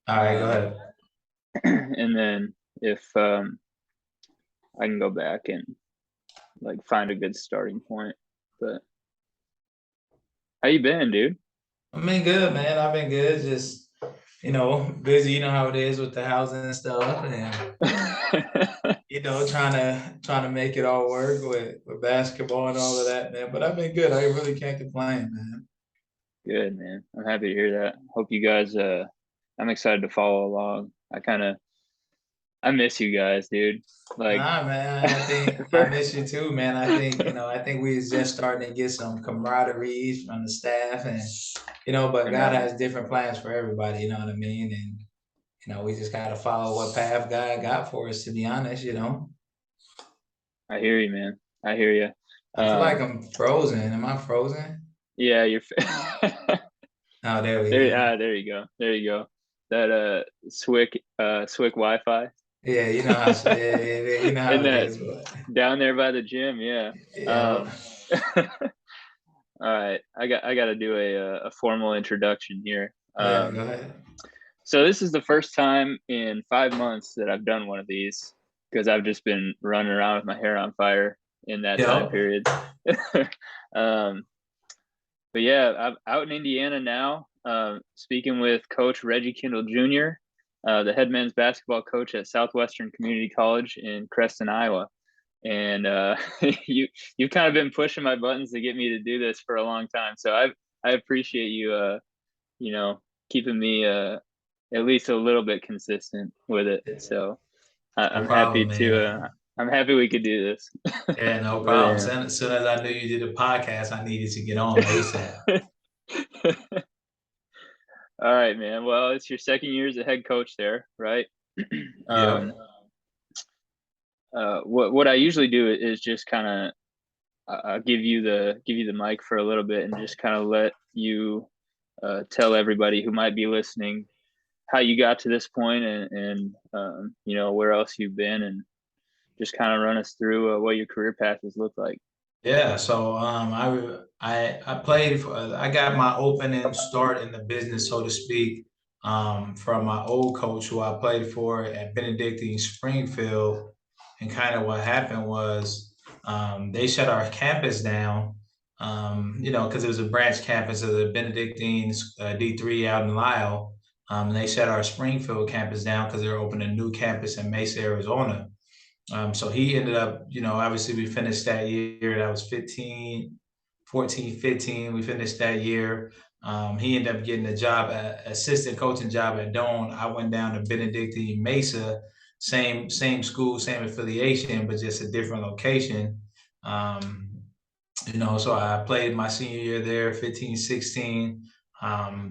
All right, go Um, ahead. and then if I can go back and like find a good starting point. But how you been, dude? I've been good, man. I've been good. Just, busy. You know how it is with the housing and stuff, and trying to make it all work with basketball and all of that, man. But I've been good. I really can't complain, man. Good, man. I'm happy to hear that. Hope you guys I'm excited to follow along. I miss you guys, dude. Like Nah, man. I think I for miss you too, man. I think we was just starting to get some camaraderie from the staff, and but I God know. has different plans for everybody. You know what I mean? And we just gotta follow what path God got for us. To be honest. I hear you, man. I hear you. I feel like Um I'm frozen. Am I frozen? yeah, Oh, there we go. there you go. There you go. That Swick Wi-Fi. Yeah, you know how In it that is, but down there by the gym, yeah. yeah. Um all right. I got to do a formal introduction here. Yeah, go ahead. So this is the first time in 5 months that I've done one of these because I've just been running around with my hair on fire in that time Yep. period. um, but yeah, I'm out in Indiana now, speaking with Coach Reggie Kindle Jr., the head men's basketball coach at Southwestern Community College in Creston, Iowa. And you've kind of been pushing my buttons to get me to do this for a long time. So I appreciate you you know keeping me at least a little bit consistent with it. So No I'm happy problem, to man. I'm happy we could do this. Yeah, no Really problem. am. Soon as I knew you did a podcast, I needed to get on ASAP. All right, man. Well, it's your second year as a head coach there, right? Yep. um, what I usually do is just kind of give you the mic for a little bit and just kind of let you tell everybody who might be listening how you got to this point and where else you've been and just kind of run us through what your career path has looked like. Yeah, so I played for, I got my opening start in the business, so to speak, from my old coach who I played for at Benedictine Springfield. And kind of what happened was they shut our campus down, because it was a branch campus of the Benedictine D3 out in Lisle. And they shut our Springfield campus down because they were opening a new campus in Mesa, Arizona. So he ended up, obviously we finished that year. That was 15, 14, 15. We finished that year. He ended up getting a job, assistant coaching job at Doane. I went down to Benedictine Mesa, same school, same affiliation, but just a different location. Um, so I played my senior year there, 15, 16.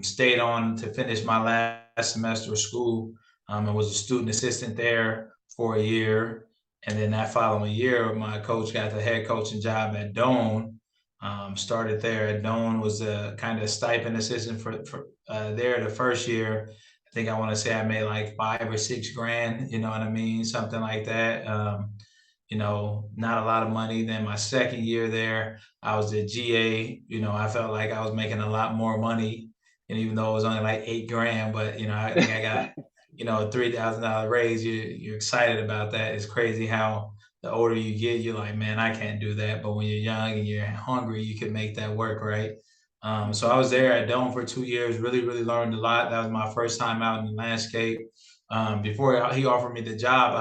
Stayed on to finish my last semester of school. I was a student assistant there for a year. And then that following year, my coach got the head coaching job at Doane. Started there at Doane, was a kind of stipend assistant for there the first year. I think I want to say I made like 5 or 6 grand, you know what I mean? Something like that. Not a lot of money. Then my second year there, I was the GA. I felt like I was making a lot more money. And even though it was only like 8 grand, but I think I got, a $3,000 raise. You're excited about that. It's crazy how the older you get, you're like, man, I can't do that. But when you're young and you're hungry, you can make that work, right? So I was there at Dome for 2 years, really, really learned a lot. That was my first time out in the landscape. Before he offered me the job,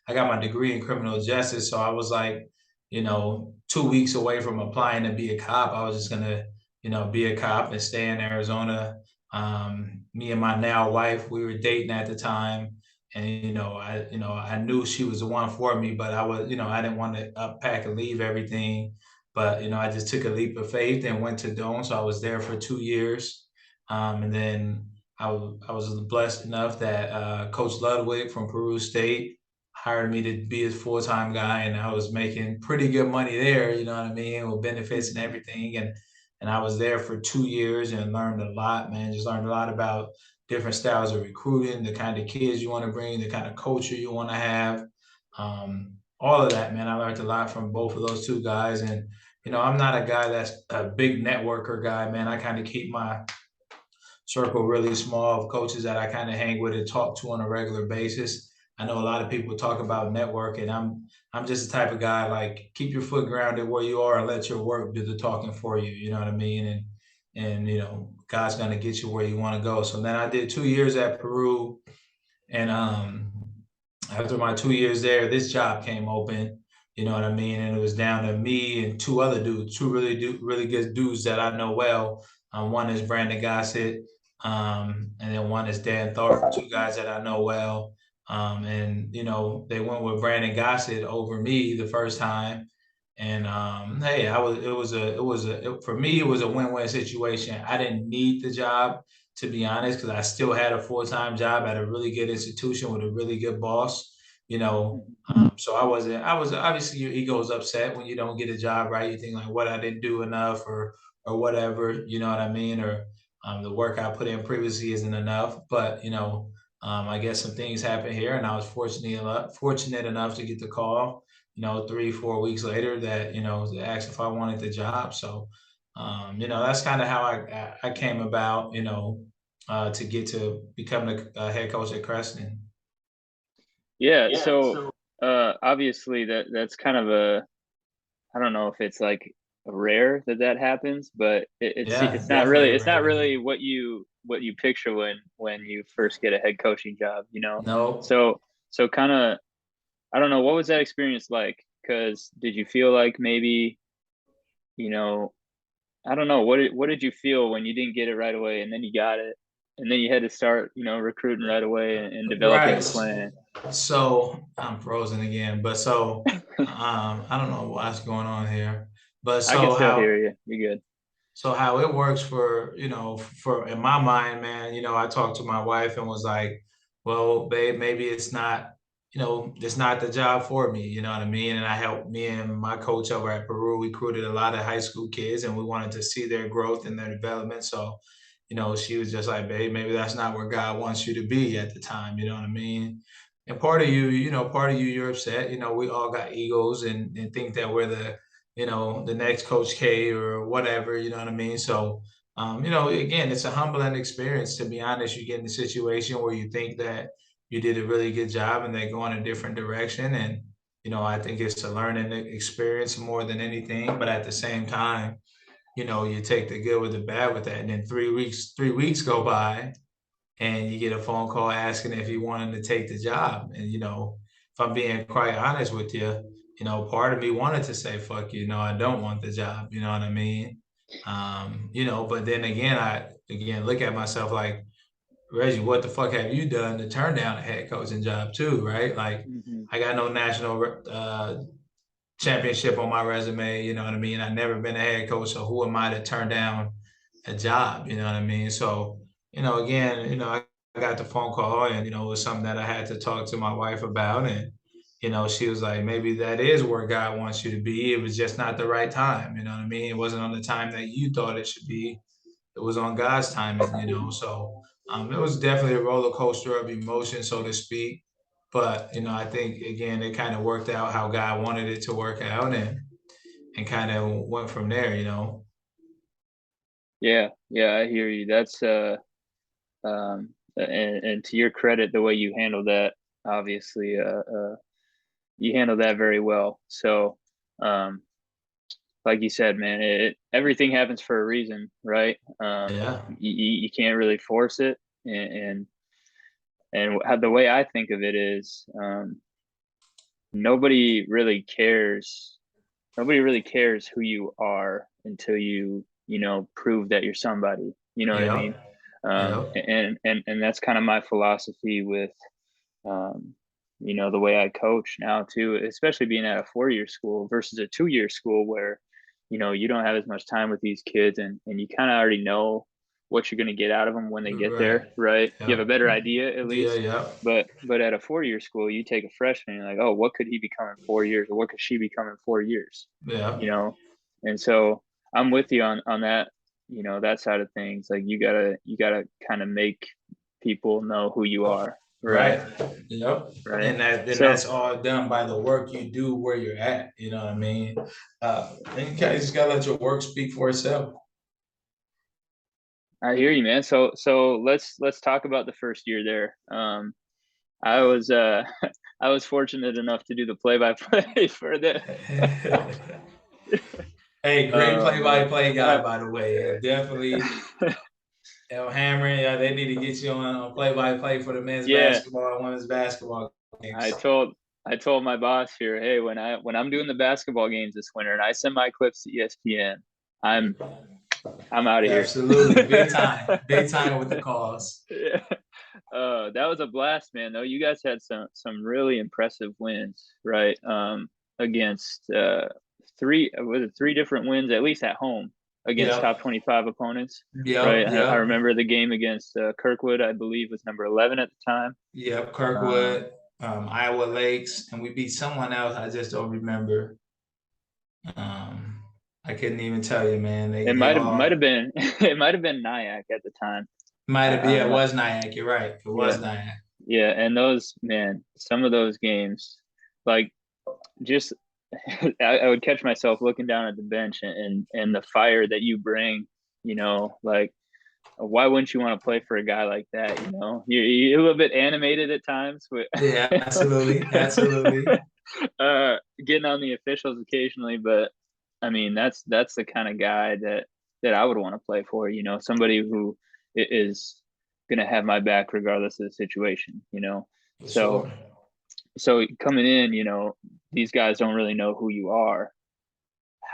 I got my degree in criminal justice. So I was like, 2 weeks away from applying to be a cop. I was just gonna, be a cop and stay in Arizona. Me and my now wife, we were dating at the time. And I knew she was the one for me, but I didn't want to unpack and leave everything. But I just took a leap of faith and went to Dome. So I was there for 2 years, and then I was blessed enough that Coach Ludwig from Peru State hired me to be his full time guy, and I was making pretty good money there. You know what I mean, with benefits and everything, and I was there for 2 years and learned a lot, man. Just learned a lot about different styles of recruiting, the kind of kids you want to bring, the kind of culture you want to have. All of that, man. I learned a lot from both of those two guys, and I'm not a guy that's a big networker guy, man. I kind of keep my circle really small of coaches that I kind of hang with and talk to on a regular basis. I know a lot of people talk about networking. I'm just the type of guy like keep your foot grounded where you are and let your work do the talking for you. You know what I mean? And God's gonna get you where you want to go. So then I did 2 years at Peru, and after my 2 years there, this job came open. You know what I mean? And it was down to me and two other dudes, two really good dudes that I know well. One is Brandon Gossett, and then one is Dan Thorpe, two guys that I know well. And they went with Brandon Gossett over me the first time. And hey, for me, it was a win-win situation. I didn't need the job, to be honest, because I still had a full-time job at a really good institution with a really good boss. So I was obviously your ego's upset when you don't get a job, right? You think like, what, I didn't do enough, or whatever, you know what I mean? Or the work I put in previously isn't enough. But I guess some things happened here, and I was fortunate enough to get the call, 3, 4 weeks later, that to ask if I wanted the job. So that's kind of how I came about, to get to becoming a head coach at Creston. Yeah, so obviously that's kind of a, I don't know if it's like rare that that happens, but Yeah, it's not really, definitely rare. what you picture when you first get a head coaching job, you know. No, So kind of, I don't know, what was that experience like? Because did you feel like maybe, you know, I don't know, what did you feel when you didn't get it right away and then you got it, and then you had to start, recruiting right away and developing a right. plan? So I'm frozen again, but I don't know what's going on here. But I can still hear you. You're good. how it works for, for in my mind, man, I talked to my wife and was like, well, babe, maybe it's not the job for me, you know what I mean? And I helped me and my coach over at Peru, we recruited a lot of high school kids and we wanted to see their growth and their development. So, she was just like, babe, maybe that's not where God wants you to be at the time, you know what I mean? And part of you, you're upset. We all got egos and think that we're the next Coach K or whatever, you know what I mean? So, again, it's a humbling experience, to be honest. You get in a situation where you think that you did a really good job and they go in a different direction. And, I think it's a learning experience more than anything. But at the same time, you take the good with the bad with that. And then 3 weeks go by and you get a phone call asking if you wanted to take the job. And if I'm being quite honest with you, part of me wanted to say fuck you, I don't want the job, you know what I mean? But then again, I again look at myself like, Reggie, what the fuck have you done to turn down a head coaching job too, right? Like, Hmm. I got no national championship on my resume, you know what I mean? I've never been a head coach, so who am I to turn down a job, you know what I mean? So, again, I got the phone call, and it was something that I had to talk to my wife about. And she was like, maybe that is where God wants you to be. It was just not the right time, you know what I mean? It wasn't on the time that you thought it should be. It was on God's timing, so it was definitely a roller coaster of emotion, so to speak. But I think again it kind of worked out how God wanted it to work out, and kind of went from there. Yeah, yeah, I hear you. That's and to your credit, the way you handled that, obviously, you handled that very well. So, um, like you said, man, everything happens for a reason, right? Yeah, You can't really force it, and the way I think of it is, nobody really cares. Nobody really cares who you are until you prove that you're somebody. You know what I mean? yep, yep, And that's kind of my philosophy with, um, the way I coach now too, especially being at a 4-year school versus a 2-year school where, you don't have as much time with these kids, and you kind of already know what you're going to get out of them when they get right, there, right? You have a yep, better idea at yeah, least. yep, But at a 4-year school, you take a freshman, and you're like, oh, what could he become in 4 years, or what could she become in 4 years? yeah, You know, and so I'm with you on that. That side of things. Like you gotta kind of make people know who you are, right? right, yep. Right. And So that's all done by the work you do where you're at. You know what I mean? And you just gotta let your work speak for itself. I hear you, man. So let's talk about the first year there. I was I was fortunate enough to do the play-by-play for the. Hey, great Oh man. play-by-play guy, Uh, by the way. Definitely, El Hammer. Yeah, they need to get you on play-by-play for the men's yeah, basketball and women's basketball I games. told I told my boss here, hey, when I'm doing the basketball games this winter and I send my clips to ESPN, I'm out of here. Absolutely, big time with the cause. Yeah. That was a blast, man. Though you guys had some really impressive wins, right? Against three different wins, at least at home, against top Yep, 25 opponents, yep, right? I yep, remember the game against Kirkwood, I believe, was number 11 at the time. yep. Um, Kirkwood, Iowa Lakes, and we beat someone else. I just don't remember. Um, I couldn't even tell you, man. it They might have all been it might have been Nyack at the time. might have been. Yeah, I'm it not. was Nyack. You're right. It Yeah, was Nyack. yeah, and those man, some of those games, like just I would catch myself looking down at the bench and the fire that you bring, like why wouldn't you want to play for a guy like that? You're a little bit animated at times with Yeah, absolutely, absolutely. getting on the officials occasionally, but I mean that's the kind of guy that I would want to play for. Somebody who is gonna have my back regardless of the situation. For So sure. so coming in, these guys don't really know who you are.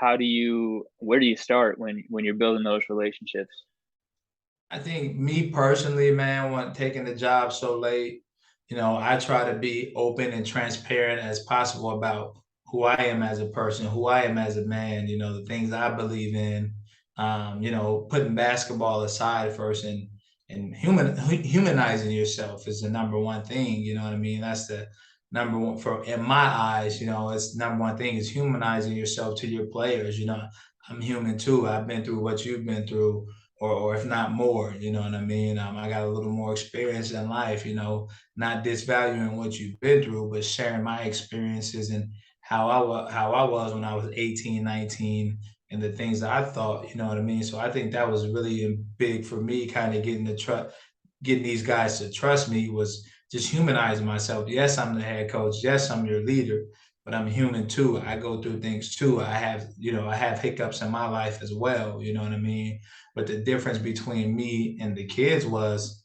Where do you start when you're building those relationships? I think me personally, man, when taking the job so late, I try to be open and transparent as possible about who I am as a person, who I am as a man, the things I believe in, putting basketball aside first and humanizing yourself is the number one thing, you know what I mean? That's the number one for in my eyes, it's number one thing is humanizing yourself to your players. I'm human too. I've been through what you've been through or if not more, you know what I mean? I got a little more experience in life, not disvaluing what you've been through, but sharing my experiences and how I was when I was 18, 19, and the things that I thought, you know what I mean? So I think that was really big for me, kind of getting these guys to trust me was just humanizing myself. Yes, I'm the head coach. Yes, I'm your leader, but I'm human too. I go through things too. I have hiccups in my life as well. You know what I mean? But the difference between me and the kids was,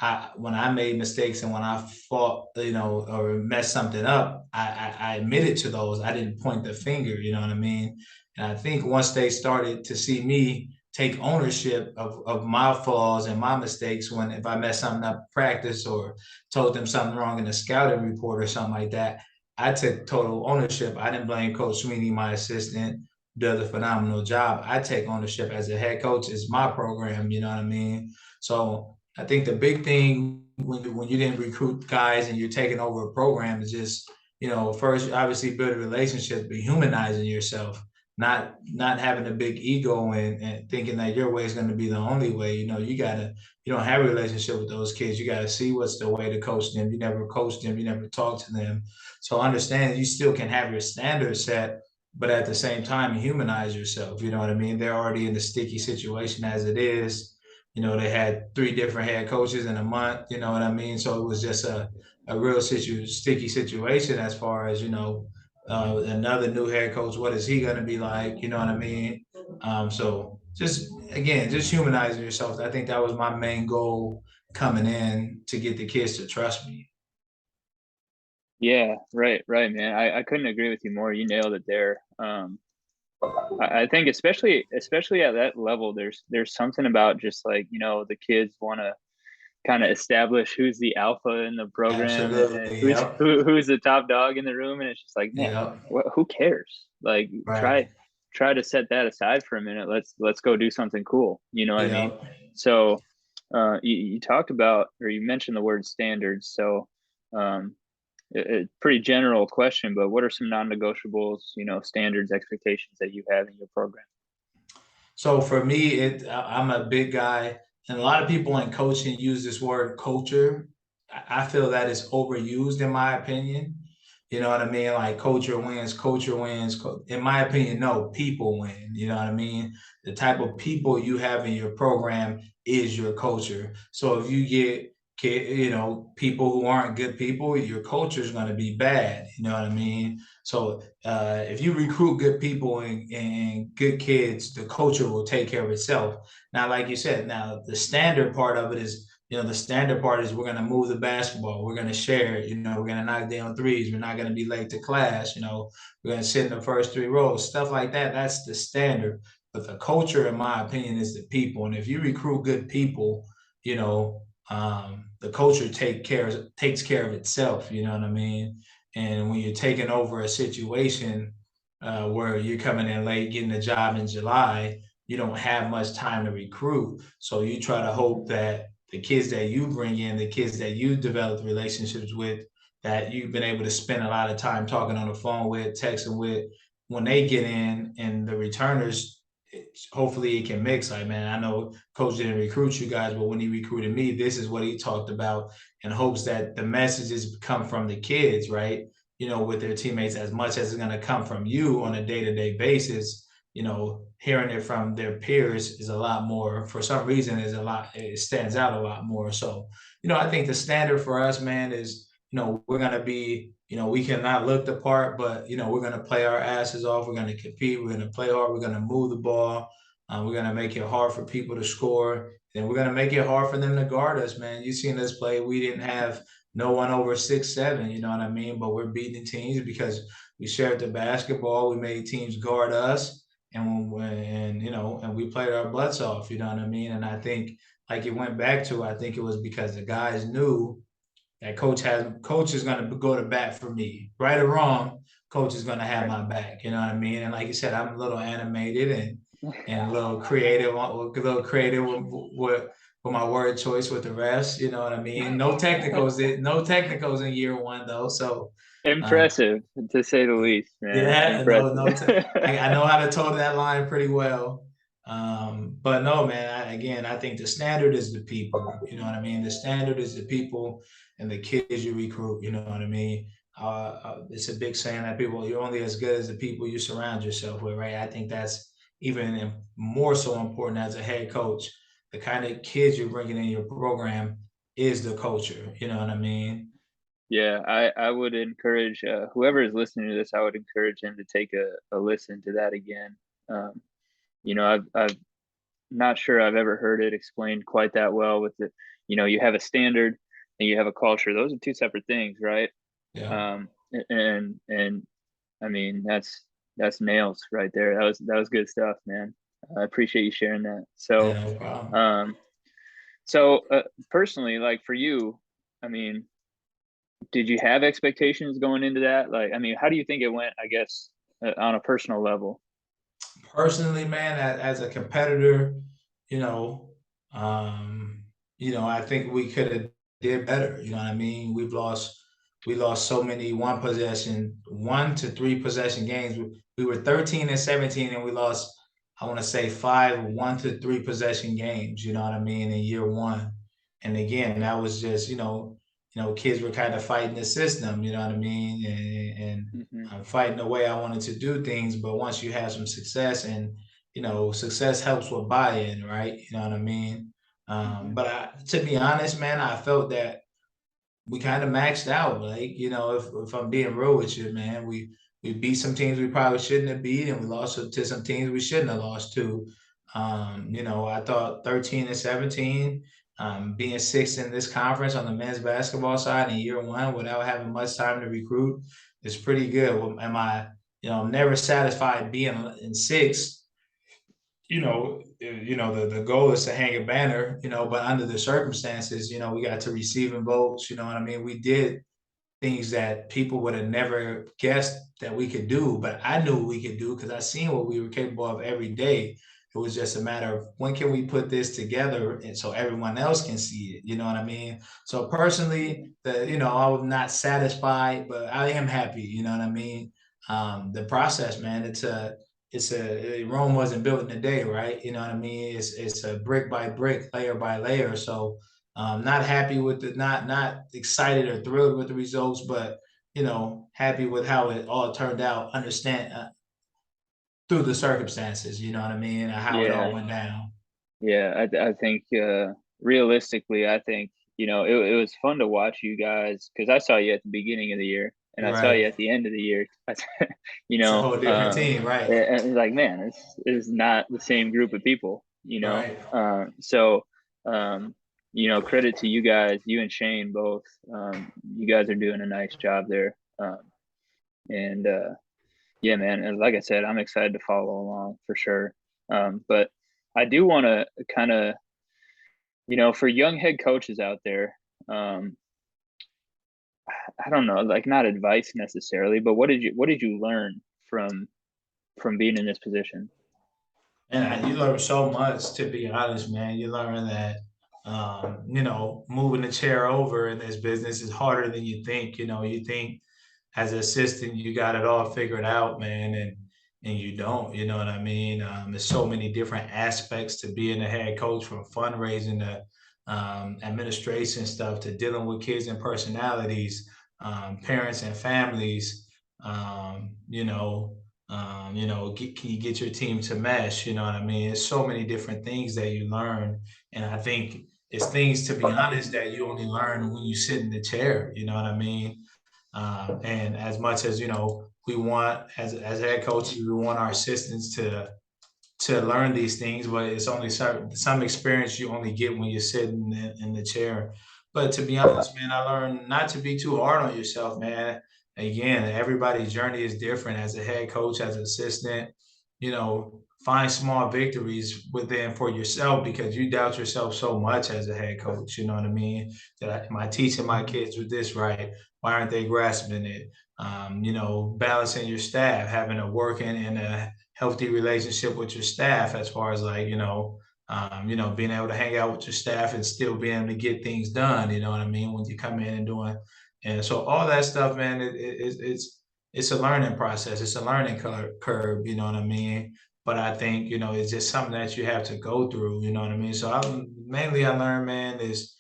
I when I made mistakes and when I fought, or messed something up, I admitted to those. I didn't point the finger. You know what I mean? And I think once they started to see me take ownership of my flaws and my mistakes when if I messed something up in practice or told them something wrong in a scouting report or something like that, I took total ownership. I didn't blame Coach Sweeney, my assistant, does a phenomenal job. I take ownership as a head coach. It's my program, you know what I mean? So I think the big thing when you didn't recruit guys and you're taking over a program is just, first obviously build a relationship, but humanizing yourself not having a big ego and thinking that your way is going to be the only way. You don't have a relationship with those kids. You got to see what's the way to coach them. You never coach them. You never talk to them. So understand you still can have your standards set, but at the same time, humanize yourself. You know what I mean? They're already in the sticky situation as it is. They had three different head coaches in a month. You know what I mean? So it was just a real sticky situation as far as, another new head coach. What is he going to be like? You know what I mean? So just again, just humanizing yourself. I think that was my main goal coming in to get the kids to trust me. Yeah, right, man. I couldn't agree with you more. You nailed it there. I think especially at that level, there's something about just like, the kids want to kind of establish who's the alpha in the program and Absolutely. who's Yep. who's the top dog in the room, and it's just like, man, Yep. who cares? Like, Right. try to set that aside for a minute. Let's go do something cool. You know what I mean? Yep. So, you talked about, or you mentioned the word standards. So, um, a pretty general question, but what are some non-negotiables, standards, expectations that you have in your program? So for me, I'm a big guy, and a lot of people in coaching use this word culture. I feel that it's overused in my opinion. You know what I mean? Like culture wins, culture wins. In my opinion, no, people win. You know what I mean? The type of people you have in your program is your culture. So if you get people who aren't good people, your culture is going to be bad. You know what I mean? So if you recruit good people and good kids, the culture will take care of itself. Now, like you said, now the standard part of it is, the standard part is we're going to move the basketball. We're going to share it. We're going to knock down threes. We're not going to be late to class. We're going to sit in the first three rows, stuff like that. That's the standard. But the culture, in my opinion, is the people. And if you recruit good people, the culture takes care of itself. You know what I mean? And when you're taking over a situation where you're coming in late, getting a job in July, you don't have much time to recruit. So you try to hope that the kids that you bring in, the kids that you develop relationships with, that you've been able to spend a lot of time talking on the phone with, texting with, when they get in and the returners, hopefully it can mix. Like, man, I know coach didn't recruit you guys, but when he recruited me, this is what he talked about, in hopes that the messages come from the kids, right? With their teammates, as much as it's going to come from you on a day-to-day basis. Hearing it from their peers is a lot more. For some reason, it stands out a lot more. So, I think the standard for us, man, is, we're gonna be, we cannot look the part, but we're gonna play our asses off. We're gonna compete. We're gonna play hard. We're gonna move the ball. We're gonna make it hard for people to score, and we're gonna make it hard for them to guard us, man. You seen us play. We didn't have no one over 6'7". You know what I mean? But we're beating teams because we shared the basketball. We made teams guard us, and we played our butts off. You know what I mean? And I think, like it went back to, I think it was because the guys knew that coach is going to go to bat for me, right or wrong. Coach is going to have my back. You know what I mean? And like you said, I'm a little animated and a little creative, with my word choice with the refs. You know what I mean? No technicals in year one though. So uh, Impressive, to say the least, man. yeah, no, Impressive. no. I know how to toe that line pretty well. But no, man. Again, I think the standard is the people. You know what I mean? The standard is the people and the kids you recruit. You know what I mean? It's a big saying that you're only as good as the people you surround yourself with, right? I think that's even more so important as a head coach. The kind of kids you're bringing in your program is the culture. You know what I mean? Yeah, I would encourage whoever is listening to this, I would encourage him to take a listen to that again. Um, I've not sure I've ever heard it explained quite that well with it. You have a standard and you have a culture. Those are two separate things, right? Yeah. And I mean that's nails right there. That was good stuff, man. I appreciate you sharing that. Yeah, So, no problem. um, so personally, like for you, I mean, did you have expectations going into that? Like, I mean, how do you think it went? I guess on a personal level. Personally, man, as a competitor, you know, um, I think we could have did better. You know what I mean? We lost so many one to three possession games. We were 13 and 17, and we lost, I want to say, five one to three possession games. You know what I mean, in year one. And again, that was just, kids were kind of fighting the system. You know what I mean, and Hmm. I'm fighting the way I wanted to do things. But once you have some success, and success helps with buy-in, right? You know what I mean? Hmm. To be honest, man, I felt that we kind of maxed out. Like, if I'm being real with you, man, we beat some teams we probably shouldn't have beat, and we lost to some teams we shouldn't have lost to. I thought 13 and 17, being sixth in this conference on the men's basketball side in year one without having much time to recruit is pretty good. Well, I'm never satisfied being in sixth. The goal is to hang a banner, but under the circumstances, we got to receiving votes. You know what I mean? We did things that people would have never guessed that we could do, but I knew we could do because I seen what we were capable of every day. It was just a matter of when can we put this together and so everyone else can see it. You know what I mean? So personally, I was not satisfied, but I am happy. You know what I mean? The process, man. Rome wasn't built in a day, right? You know what I mean? It's a brick by brick, layer by layer. So not happy with not excited or thrilled with the results, but happy with how it all turned out, understand through the circumstances, you know what I mean, and how it all Yeah. went down. Yeah, I think realistically, I think it was fun to watch you guys because I saw you at the beginning of the year and I saw you Right. at the end of the year. You It's a know, whole different team, right? and it's like, man, this is not the same group of people. Right. So credit to you guys, you and Shane both. You guys are doing a nice job there. And Yeah, man. And like I said, I'm excited to follow along for sure. But I do want to kind of, for young head coaches out there, um, I don't know, like not advice necessarily, but what did you learn from being in this position? And you learn so much, to be honest, man. You learn that, moving the chair over in this business is harder than you think. You think as an assistant, you got it all figured out, man, and you don't. You know what I mean? There's so many different aspects to being a head coach, from fundraising to administration stuff to dealing with kids and personalities, parents and families. Um, you know, can you get your team to mesh? You know what I mean? It's so many different things that you learn, and I think it's things, to be honest, that you only learn when you sit in the chair. You know what I mean? And as much as we want, as head coaches, we want our assistants to learn these things, but it's only some experience you only get when you're sitting in the chair. But to be honest, man, I learned not to be too hard on yourself, man. Again, everybody's journey is different. As a head coach, as an assistant, find small victories within for yourself, because you doubt yourself so much as a head coach. You know what I mean? Am I teaching my kids with this right? Why aren't they grasping it? Balancing your staff, having a working and a healthy relationship with your staff, as far as like, being able to hang out with your staff and still being able to get things done. You know what I mean? When you come in and doing, and so all that stuff, man, it's a learning process. It's a learning curve. You know what I mean? But I think it's just something that you have to go through. You know what I mean? So I learned, man, is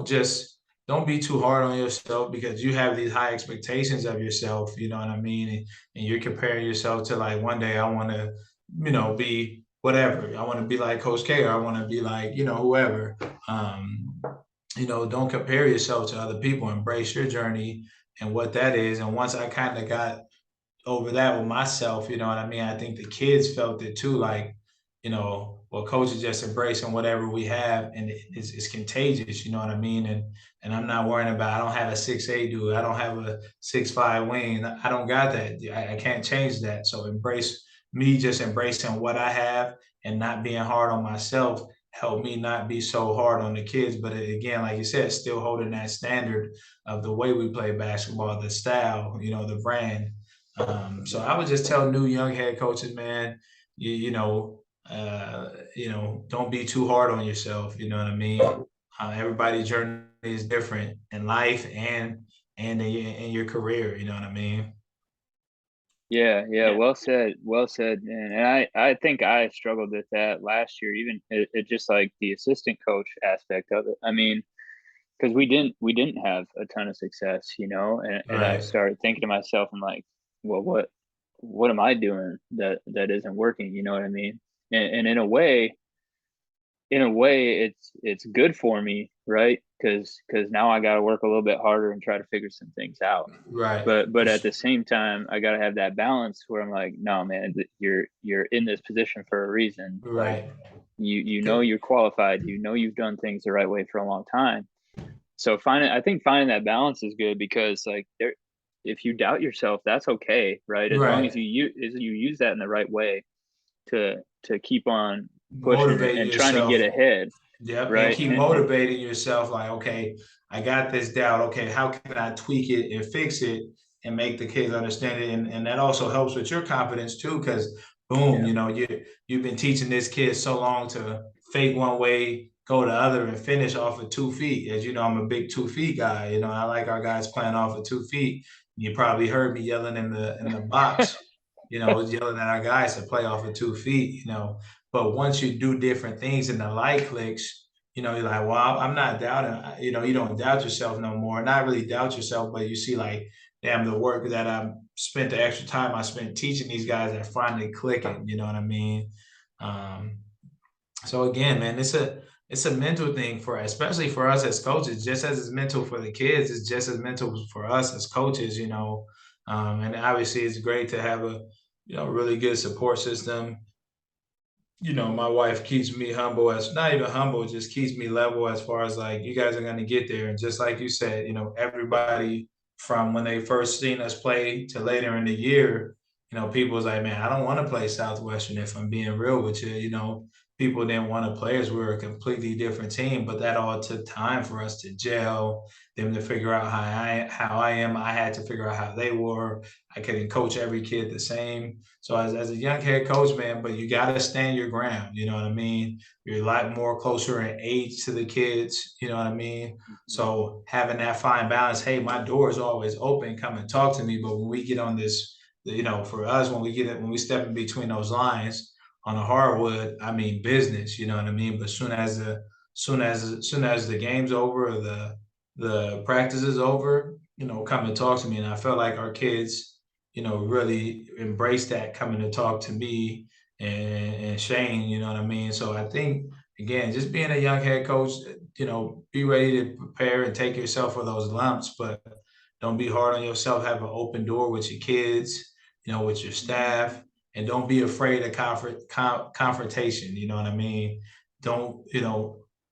just don't be too hard on yourself, because you have these high expectations of yourself. You know what I mean? And you're comparing yourself to, like, one day I want to, be whatever. I want to be like Coach K, or I want to be like, whoever. Um, don't compare yourself to other people. Embrace your journey and what that is. And once I kind of got over that with myself, you know what I mean? I think the kids felt it too, like, well, coach is just embracing whatever we have, and it's contagious, you know what I mean? And I'm not worrying about, I don't have a 6'8" dude, I don't have a 6'5" wing, I don't got that. I can't change that. So embrace me, just embracing what I have and not being hard on myself help me not be so hard on the kids. But again, like you said, still holding that standard of the way we play basketball, the style, the brand. So I would just tell new young head coaches, man, don't be too hard on yourself. You know what I mean? Everybody's journey is different in life and in your career. You know what I mean? Yeah, yeah, Yeah. well said, man. And I think I struggled with that last year, even it just like the assistant coach aspect of it. I mean, because we didn't have a ton of success, and I Right. started thinking to myself, I'm like, well, what am I doing that isn't working? You know what I mean? And in a way, it's good for me, right? Because now I got to work a little bit harder and try to figure some things out. Right. But at the same time, I got to have that balance where I'm like, no, man, you're in this position for a reason. Like Right. you're qualified, you've done things the right way for a long time. So I think finding that balance is good because like if you doubt yourself, that's okay, right? As long as Right. you use that in the right way to keep on pushing Motivate and trying to get yourself. ahead, Yep, and right? keep And motivating yourself. Like, okay, I got this doubt. Okay, how can I tweak it and fix it and make the kids understand it? And that also helps with your confidence too, because boom, yeah, you've been teaching this kid so long to fake one way, go the other, and finish off of 2 feet. As you know, I'm a big 2 feet guy. I like our guys playing off of 2 feet. You probably heard me yelling in the box. Yelling at our guys to play off of 2 feet. But once you do different things and the light clicks, you're like, well, I'm not doubting, you don't doubt yourself no more. Not really doubt yourself, but you see like, damn, the work that I spent, the extra time I spent teaching these guys are finally clicking, you know what I mean? Um, so again, man, it's a mental thing for especially for us as coaches, just as it's mental for the kids, it's just as mental for us as coaches. And obviously it's great to have a really good support system. My wife keeps me humble, as not even humble, just keeps me level as far as like you guys are gonna get there. And just like you said, everybody from when they first seen us play to later in the year, people was like, man, I don't want to play Southwestern if I'm being real with you. People didn't want to play us. We were a completely different team, but that all took time for us to gel, them to figure out how I am. I had to figure out how they were. I couldn't coach every kid the same. So as a young head coach, man, but you got to stand your ground. You know what I mean? You're a lot more closer in age to the kids. You know what I mean? Mhm. So having that fine balance, hey, my door is always open. Come and talk to me. But when we get on this, for us, when we step in between those lines on a hardwood, I mean business. You know what I mean? But soon as the game's over or the practice is over, come and talk to me. And I felt like our kids really embrace that coming to talk to me and Shane, you know what I mean? So I think again, just being a young head coach, be ready to prepare and take yourself for those lumps, but don't be hard on yourself. Have an open door with your kids, with your Mhm. staff, and don't be afraid of confrontation. You know what I mean? Don't,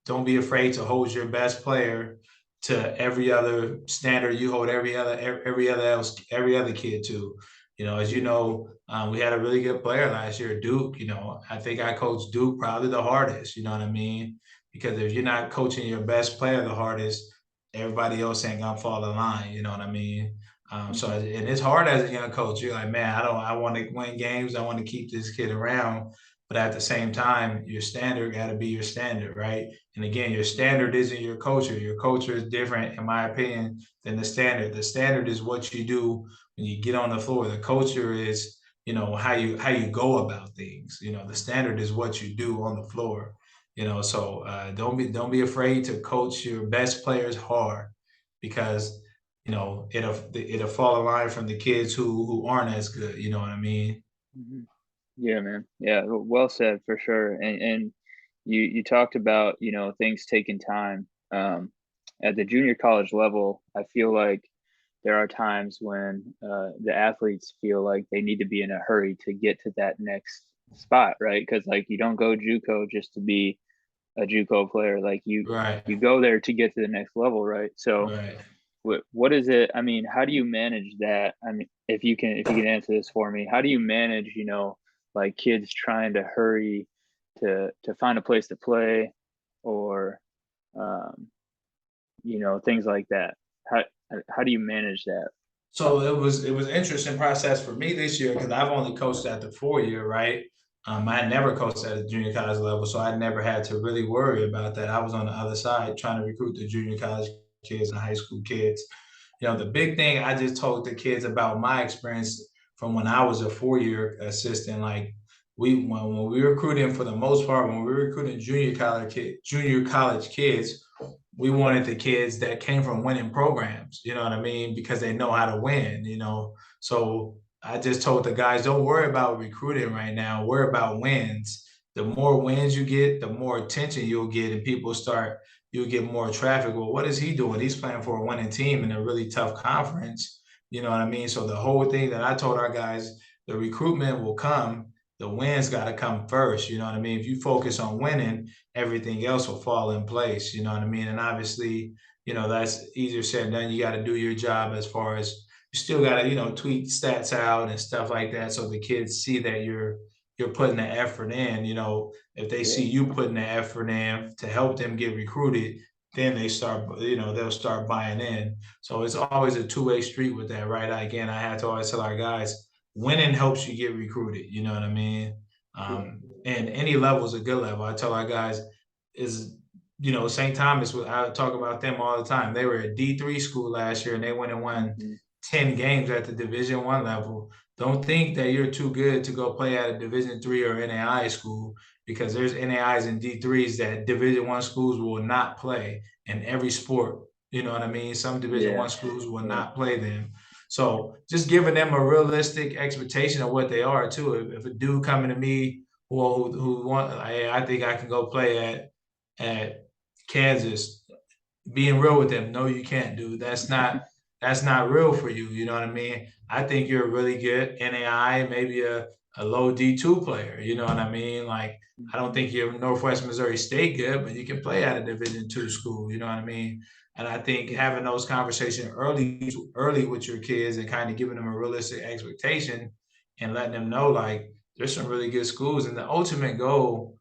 don't be afraid to hold your best player to every other standard you hold every other kid to. As you know, we had a really good player last year, Duke. I think I coached Duke probably the hardest. You know what I mean? Because if you're not coaching your best player the hardest, everybody else ain't gonna fall in line. You know what I mean? So Mhm. and it's hard as a young coach. You're like, man, I want to win games. I want to keep this kid around. But at the same time, your standard got to be your standard, right? And again, your Mhm. standard isn't your culture. Your culture is different, in my opinion, than the standard. The standard is what you do when you get on the floor. The culture is, how you go about things. The standard is what you do on the floor. So don't be afraid to coach your best players hard because it'll fall in line from the kids who aren't as good. You know what I mean? Mhm. Yeah, man. Yeah, well said for sure. And you talked about, things taking time. At the junior college level, I feel like there are times when the athletes feel like they need to be in a hurry to get to that next spot, right? Because like you don't go JUCO just to be a JUCO player. Like Right, you go there to get to the next level, right? So right. what is it? I mean, how do you manage that? I mean, if you can answer this for me, how do you manage, like kids trying to hurry to find a place to play or um, things like that? How how do you manage that? So it was interesting process for me this year because I've only coached at the 4 year, right? I never coached at the junior college level, so I never had to really worry about that. I was on the other side trying to recruit the junior college kids and high school kids. The big thing I just told the kids about my experience from when I was a 4 year assistant, like when we were recruiting for the most part, when we were recruiting junior college kids, we wanted the kids that came from winning programs, you know what I mean? Because they know how to win. So I just told the guys, don't worry about recruiting right now, worry about wins. The more wins you get, the more attention you'll get, and you'll get more traffic. Well, what is he doing? He's playing for a winning team in a really tough conference. You know what I mean? So the whole thing that I told our guys, the recruitment will come, the wins got to come first. You know what I mean? If you focus on winning, everything else will fall in place. You know what I mean? And obviously, that's easier said than done. You got to do your job as far as you still got to, tweet stats out and stuff like that. So the kids see that you're putting the effort in. If they Yeah. see you putting the effort in to help them get recruited, then they'll start buying in. So it's always a two-way street with that, right? Again, I have to always tell our guys, winning helps you get recruited. You know what I mean? Yeah. And any level is a good level. I tell our guys is, St. Thomas, I talk about them all the time. They were a D3 school last year and they went and won Mhm. 10 games at the Division 1 level. Don't think that you're too good to go play at a Division 3 or NAI school because there's NAIs and D3s that Division I schools will not play in every sport. You know what I mean? Some Division I Yeah. schools will Yeah. not play them. So just giving them a realistic expectation of what they are too. If a dude coming to me who want, I think I can go play at Kansas, being real with them. No, you can't, dude. That's not real for you. You know what I mean? I think you're a really good NAI, maybe a low D2 player. You know what I mean? Like, I don't think you're Northwest Missouri State good, but you can play at a Division II school. You know what I mean? And I think having those conversations early with your kids and kind of giving them a realistic expectation and letting them know like there's some really good schools. And the ultimate goal,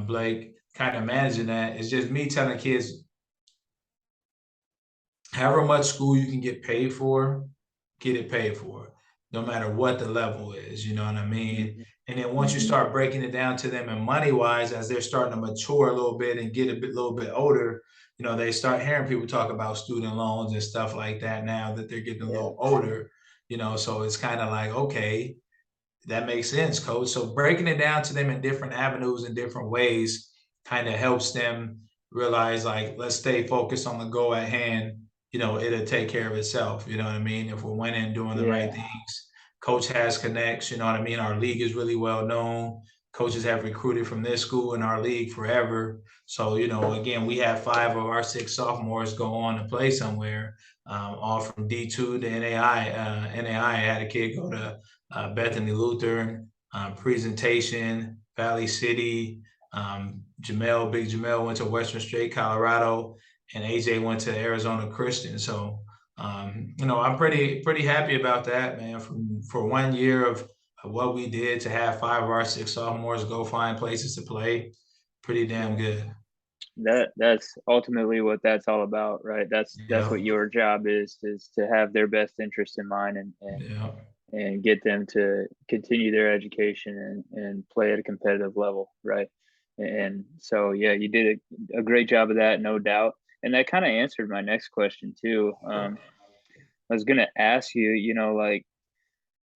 Blake, kind of managing that is just me telling kids however much school you can get paid for, get it paid for, no matter what the level is. You know what I mean? Mhm. And then once you Mhm. start breaking it down to them and money wise, as they're starting to mature a little bit and get little bit older, they start hearing people talk about student loans and stuff like that now that they're getting a Yeah. little older. So it's kind of like, okay, that makes sense, coach. So breaking it down to them in different avenues and different ways kind of helps them realize like, let's stay focused on the goal at hand. It'll take care of itself. You know what I mean? If we're winning, doing the right Yeah. things, coach has connects. You know what I mean? Our league is really well known. Coaches have recruited from this school in our league forever. So, again, we have 5 of our 6 sophomores go on to play somewhere, all from D2 to NAI. NAI had a kid go to Bethany Lutheran, Presentation, Valley City. Big Jamel went to Western State, Colorado, and AJ went to Arizona Christian. So, I'm pretty happy about that, man. For 1 year of what we did to have 5 of our 6 sophomores go find places to play, pretty damn Yeah. good. That's ultimately what that's all about, right? That's Yeah, what your job is to have their best interest in mind yeah, and get them to continue their education and play at a competitive level, right? And so, yeah, you did a great job of that, no doubt. And that kind of answered my next question too. I was gonna ask you, like,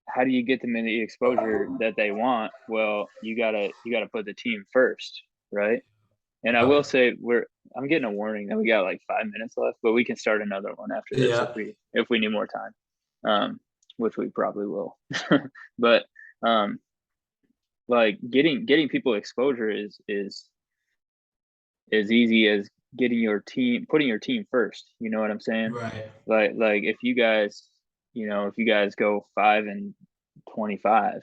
how do you get them in the exposure that they want? Well, you gotta put the team first, right? And I yeah, will say I'm getting a warning that we got like 5 minutes left, but we can start another one after this if yeah. we need more time, which we probably will. But um, like getting people exposure is as easy as putting your team first. You know what I'm saying? Right, Like if you guys go 5-25,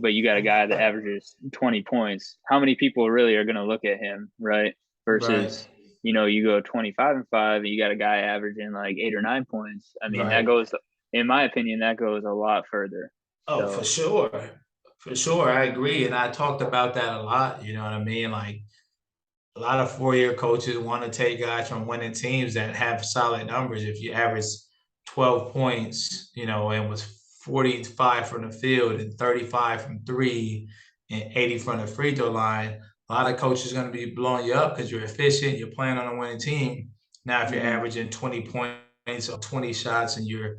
but you got a guy that averages 20 points, how many people really are going to look at him, right? right, Versus, you go 25-5 and you got a guy averaging like 8 or 9 points. I mean, that right. goes, in my opinion, that goes a lot further. Oh, for So, sure. For sure. I agree. And I talked about that a lot. You know what I mean? Like a lot of 4-year coaches want to take guys from winning teams that have solid numbers. If you average 12 points, and was 45 from the field and 35 from three and 80 from the free throw line, a lot of coaches are going to be blowing you up because you're efficient. You're playing on a winning team. Now, if you're mhm, averaging 20 points or 20 shots and you're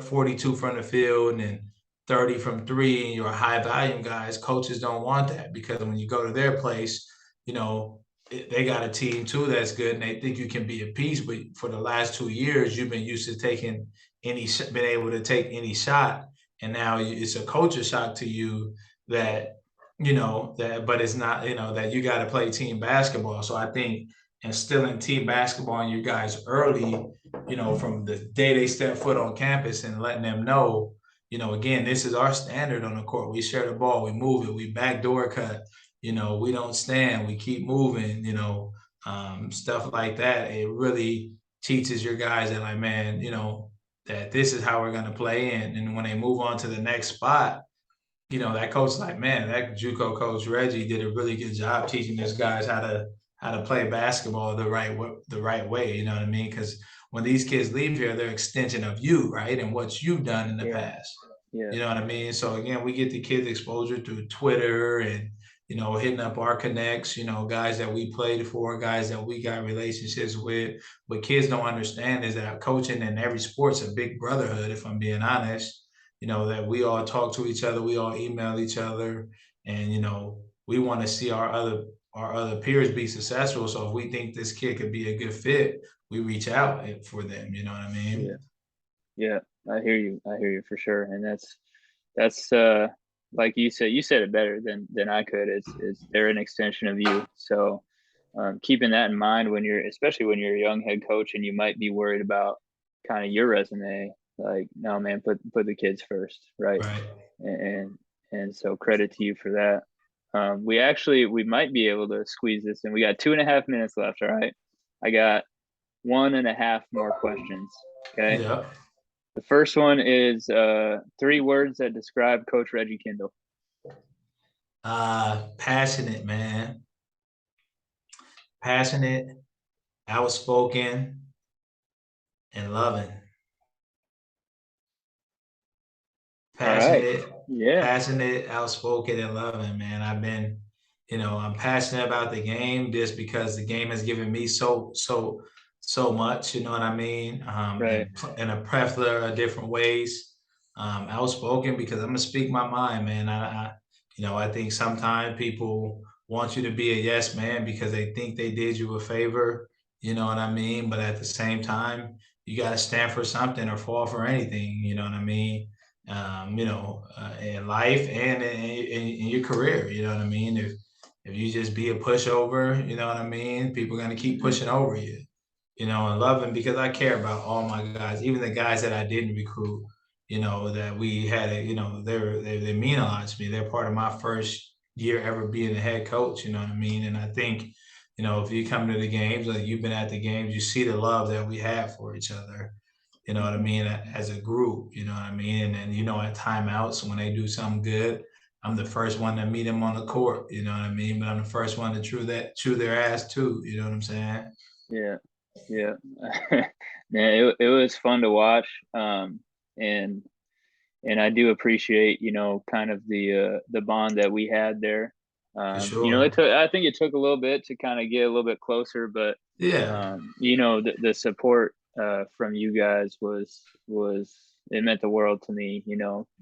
42 from the field and 30 from three, and you're a high volume guys, coaches don't want that because when you go to their place, they got a team too that's good and they think you can be a piece. But for the last 2 years, you've been used to been able to take any shot. And now it's a culture shock to you that, but it's not, that you got to play team basketball. So I think instilling team basketball in you guys early, from the day they step foot on campus and letting them know, again, this is our standard on the court. We share the ball, we move it, we backdoor cut, we don't stand, we keep moving, stuff like that. It really teaches your guys that, like, man, that this is how we're going to play in. And when they move on to the next spot, that coach, like, man, that JUCO coach Reggie did a really good job teaching these guys how to play basketball the right way. You know what I mean? Because when these kids leave here, they're extension of you, right? And what you've done in the yeah, past. yeah, You know what I mean? So again, we get the kids exposure through Twitter and hitting up our connects, guys that we played for, guys that we got relationships with. What kids don't understand is that coaching in every sport's a big brotherhood, if I'm being honest. That we all talk to each other, we all email each other, and we want to see our other peers be successful. So if we think this kid could be a good fit, we reach out for them. You know what I mean? Yeah. Yeah. I hear you. I hear you for sure. And that's like you said it better than I could. It's they're an extension of you. So keeping that in mind when you're, especially when you're a young head coach and you might be worried about kind of your resume, like, no, man, put the kids first, right? Right. And and so credit to you for that. We might be able to squeeze this in. We got 2.5 minutes left. All right, I got one and a half more questions. Okay, Yeah. the first one is 3 words that describe Coach Reggie Kindle. Passionate, man. Passionate, outspoken, and loving. All right, Passionate, yeah, passionate, outspoken, and loving, man. I'm passionate about the game just because the game has given me so much, you know what I mean? right, In a plethora of different ways. Outspoken because I'm gonna speak my mind, man. I think sometimes people want you to be a yes man because they think they did you a favor, you know what I mean? But at the same time, you got to stand for something or fall for anything, you know what I mean? In life and in your career. You know what I mean? If you just be a pushover, you know what I mean? People are gonna keep hmm, pushing over you. And love them because I care about all my guys, even the guys that I didn't recruit. That we had they mean a lot to me. They're part of my first year ever being a head coach. You know what I mean? And I think, if you come to the games, like you've been at the games, you see the love that we have for each other, you know what I hmm, mean, as a group, you know what I mean? And then, at timeouts, when they do something good, I'm the first one to meet them on the court, you know what I mean? But I'm the first one to chew their ass too, you know what I'm saying? yeah, yeah. Yeah, it was fun to watch, and and I do appreciate, kind of the bond that we had there. For It sure. took, I think it took a little bit to kind of get a little bit closer, but Yeah. the support from you guys was it meant the world to me,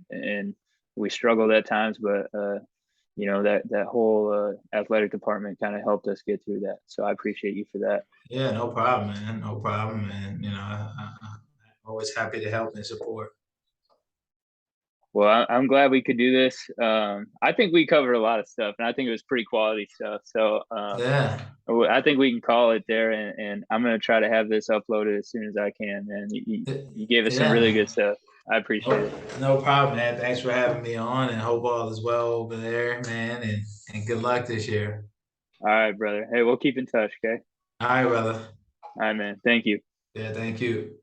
and we struggled at times, but that whole athletic department kind of helped us get through that. So I appreciate you for that. Yeah, no problem, man. No problem. And, I'm always happy to help and support. Well, I'm glad we could do this. I think we covered a lot of stuff, and I think it was pretty quality stuff. So Yeah. I think we can call it there, and I'm gonna try to have this uploaded as soon as I can. And you gave us some really Yeah. good stuff. I appreciate No, it. no problem, man. Thanks for having me on and hope all is well over there, man. And good luck this year. All right, brother. Hey, we'll keep in touch, okay? All right, brother. All right, man. Thank you. Yeah, thank you.